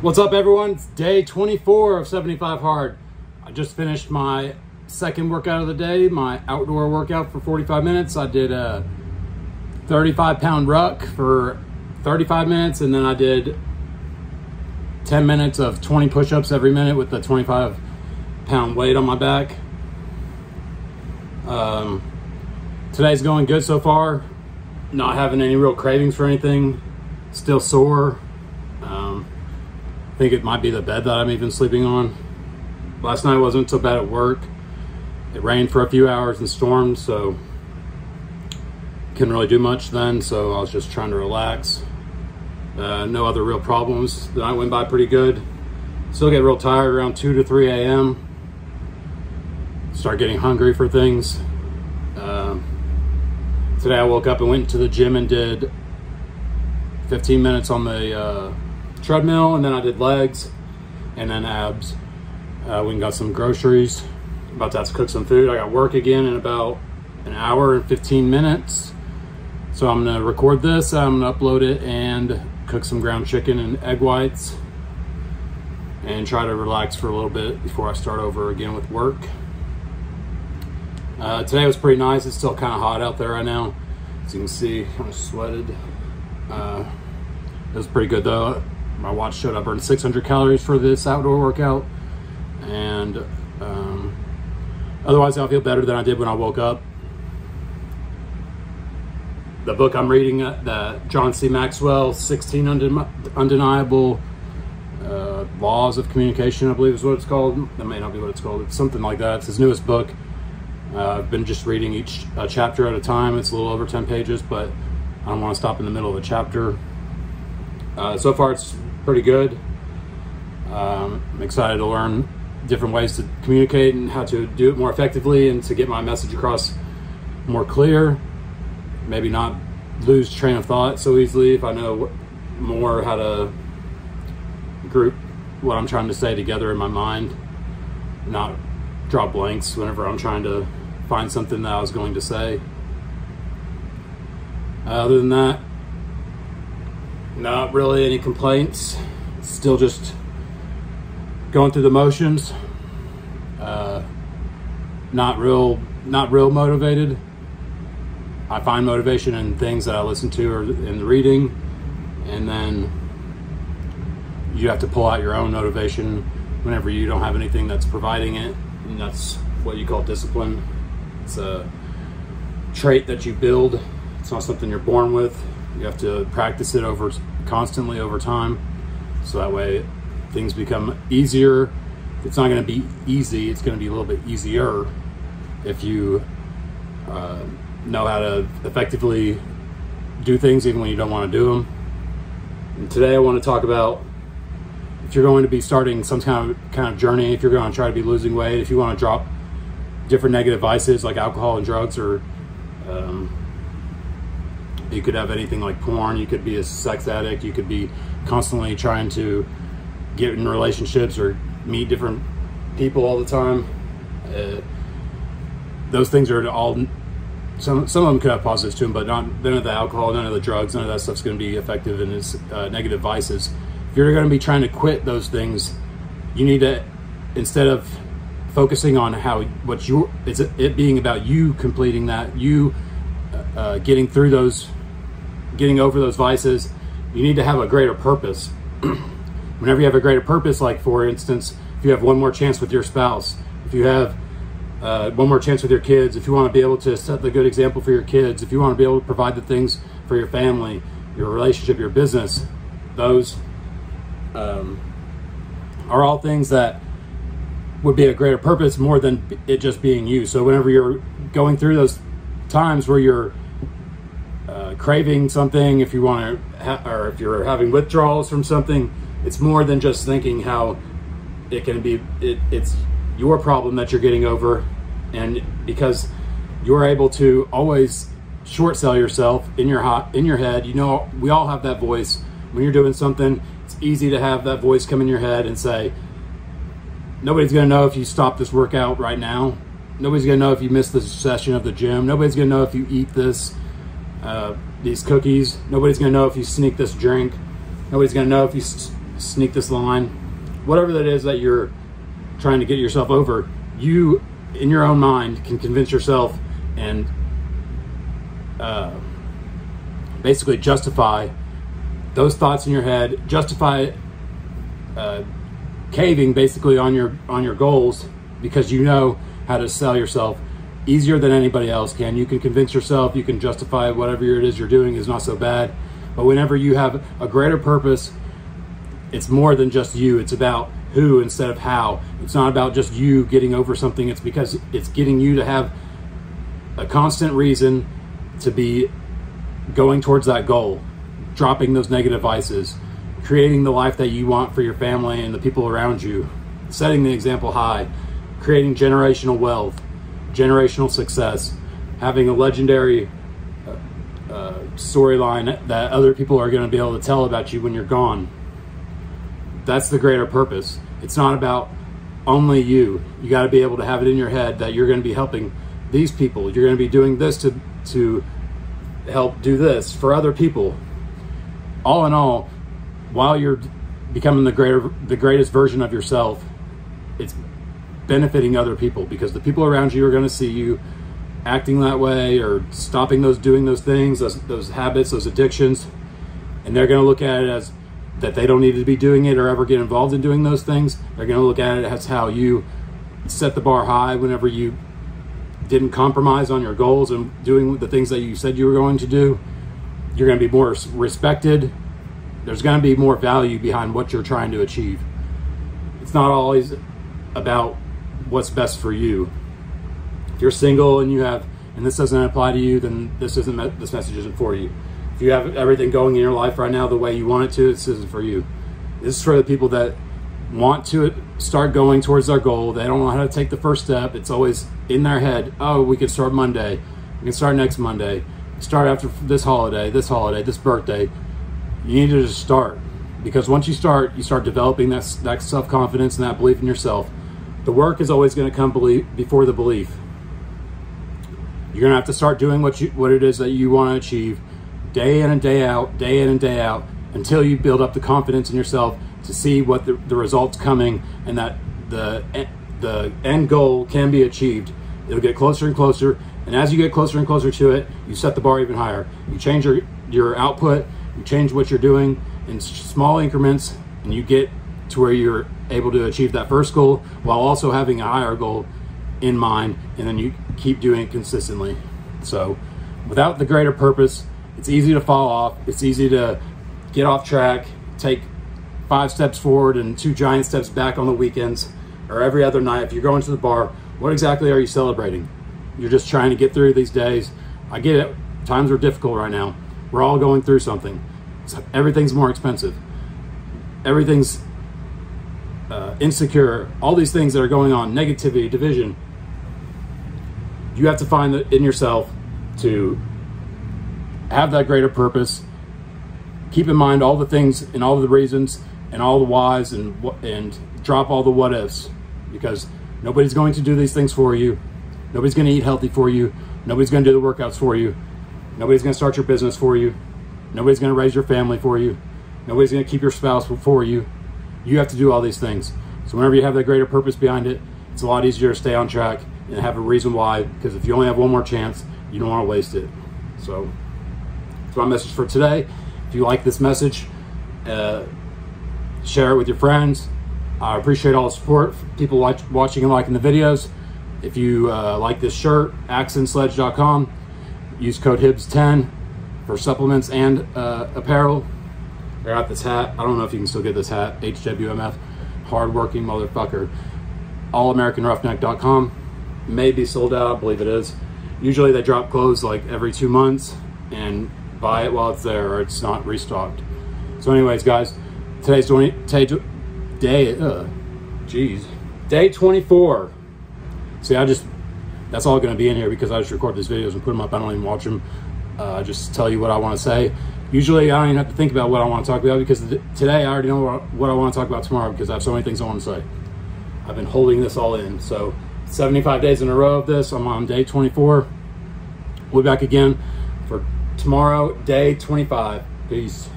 What's up, everyone? It's day 24 of 75 Hard. I just finished my second workout of the day, my outdoor workout for 45 minutes. I did a 35-pound ruck for 35 minutes, and then I did 10 minutes of 20 push-ups every minute with the 25-pound weight on my back. Today's going good so far. Not having any real cravings for anything. Still sore. I think it might be the bed that I'm even sleeping on. Last night wasn't so bad at work. It rained for a few hours and stormed, so couldn't really do much then, so I was just trying to relax. No other real problems. The night went by pretty good. Still get real tired around 2 to 3 a.m. Start getting hungry for things. Today I woke up and went to the gym and did 15 minutes on the treadmill, and then I did legs and then abs. We went and got some groceries. About to have to cook some food. I got work again in about an hour and 15 minutes. So I'm gonna record this, I'm gonna upload it and cook some ground chicken and egg whites and try to relax for a little bit before I start over again with work. Today was pretty nice. It's still kind of hot out there right now. As you can see, kind of sweated. It was pretty good though. My watch showed I burned 600 calories for this outdoor workout, and otherwise I feel better than I did when I woke up. The book I'm reading, the John C. Maxwell, 16 Undeniable Laws of Communication, I believe is what it's called. That may not be what it's called. It's something like that. It's his newest book. I've been just reading each chapter at a time. It's a little over 10 pages, but I don't want to stop in the middle of a chapter. So far it's pretty good. I'm excited to learn different ways to communicate and how to do it more effectively and to get my message across more clear. Maybe not lose train of thought so easily if I know more how to group what I'm trying to say together in my mind, not draw blanks whenever I'm trying to find something that I was going to say. Other than that, not really any complaints. Still just going through the motions. Not real motivated. I find motivation in things that I listen to or in the reading, and then you have to pull out your own motivation whenever you don't have anything that's providing it, and that's what you call discipline. It's a trait that you build. It's not something you're born with. You have to practice it constantly over time, so that way things become easier. It's not going to be easy, it's going to be a little bit easier if you know how to effectively do things even when you don't want to do them. And today I want to talk about, if you're going to be starting some kind of journey, if you're going to try to be losing weight, if you want to drop different negative vices like alcohol and drugs, or you could have anything like porn, you could be a sex addict, you could be constantly trying to get in relationships or meet different people all the time. Those things are all, some of them could have positives to them, but none of the alcohol, none of the drugs, none of that stuff's going to be effective in its negative vices. If you're going to be trying to quit those things, you need to, instead of focusing on it being about you completing that, you getting through those, getting over those vices, you need to have a greater purpose. Whenever you have a greater purpose, like for instance, if you have one more chance with your spouse, if you have one more chance with your kids, if you want to be able to set the good example for your kids, if you want to be able to provide the things for your family, your relationship, your business, those are all things that would be a greater purpose more than it just being you. So whenever you're going through those times where you're craving something, if you want to, or if you're having withdrawals from something, it's more than just thinking how it can be. It's your problem that you're getting over, and because you're able to always short sell yourself in your head. You know, we all have that voice when you're doing something. It's easy to have that voice come in your head and say, nobody's going to know if you stop this workout right now. Nobody's going to know if you miss this session of the gym. Nobody's going to know if you eat these cookies. Nobody's going to know if you sneak this drink. Nobody's going to know if you sneak this line, whatever that is that you're trying to get yourself over, you in your own mind can convince yourself and basically justify those thoughts in your head, justify caving basically on your goals, because you know how to sell yourself easier than anybody else can. You can convince yourself, you can justify whatever it is you're doing is not so bad. But whenever you have a greater purpose, it's more than just you. It's about who instead of how. It's not about just you getting over something. It's because it's getting you to have a constant reason to be going towards that goal, dropping those negative vices, creating the life that you want for your family and the people around you, setting the example high, creating generational wealth, generational success, having a legendary storyline that other people are going to be able to tell about you when you're gone. That's the greater purpose. It's not about only you. You got to be able to have it in your head that you're going to be helping these people. You're going to be doing this to help do this for other people. All in all, while you're becoming the greatest version of yourself, it's benefiting other people, because the people around you are going to see you acting that way or stopping doing those things, those habits, those addictions, and they're going to look at it as that they don't need to be doing it or ever get involved in doing those things. They're going to look at it as how you set the bar high whenever you didn't compromise on your goals and doing the things that you said you were going to do. You're going to be more respected. There's going to be more value behind what you're trying to achieve. It's not always about what's best for you. If you're single and and this doesn't apply to you, then this message isn't for you. If you have everything going in your life right now the way you want it to, this isn't for you. This is for the people that want to start going towards their goal. They don't know how to take the first step. It's always in their head. Oh, we can start Monday. We can start next Monday. Start after this holiday, this birthday. You need to just start, because once you start developing that self-confidence and that belief in yourself. The work is always going to come before the belief. You're going to have to start doing what it is that you want to achieve, day in and day out, until you build up the confidence in yourself to see what the results coming, and that the end goal can be achieved. It'll get closer and closer, and as you get closer and closer to it, you set the bar even higher. You change your output, you change what you're doing in small increments, and you get to where you're able to achieve that first goal while also having a higher goal in mind, and then you keep doing it consistently. So without the greater purpose, it's easy to fall off. It's easy to get off track, take 5 steps forward and 2 giant steps back on the weekends or every other night. If you're going to the bar, what exactly are you celebrating? You're just trying to get through these days. I get it. Times are difficult right now. We're all going through something. So everything's more expensive. Everything's insecure. All these things that are going on, negativity, division. You have to find it in yourself to have that greater purpose. Keep in mind all the things and all the reasons and all the whys, and drop all the what ifs, because nobody's going to do these things for you. Nobody's going to eat healthy for you. Nobody's going to do the workouts for you. Nobody's going to start your business for you. Nobody's going to raise your family for you. Nobody's going to keep your spouse for you. You have to do all these things. So whenever you have that greater purpose behind it, it's a lot easier to stay on track and have a reason why, because if you only have one more chance, you don't want to waste it. So that's my message for today. If you like this message, share it with your friends. I appreciate all the support, people watching and liking the videos. If you like this shirt, AxonSledge.com, use code HIBS10 for supplements and apparel. I got this hat. I don't know if you can still get this hat. HWMF, hardworking motherfucker. AllAmericanRoughneck.com. May be sold out, I believe it is. Usually they drop clothes like every 2 months, and buy it while it's there or it's not restocked. So anyways, guys, today's day 24. See, that's all going to be in here because I just record these videos and put them up. I don't even watch them. I just tell you what I want to say. Usually I don't even have to think about what I want to talk about, because today I already know what I want to talk about tomorrow, because I have so many things I want to say. I've been holding this all in. So 75 days in a row of this. I'm on day 24. We'll be back again for tomorrow, day 25. Peace.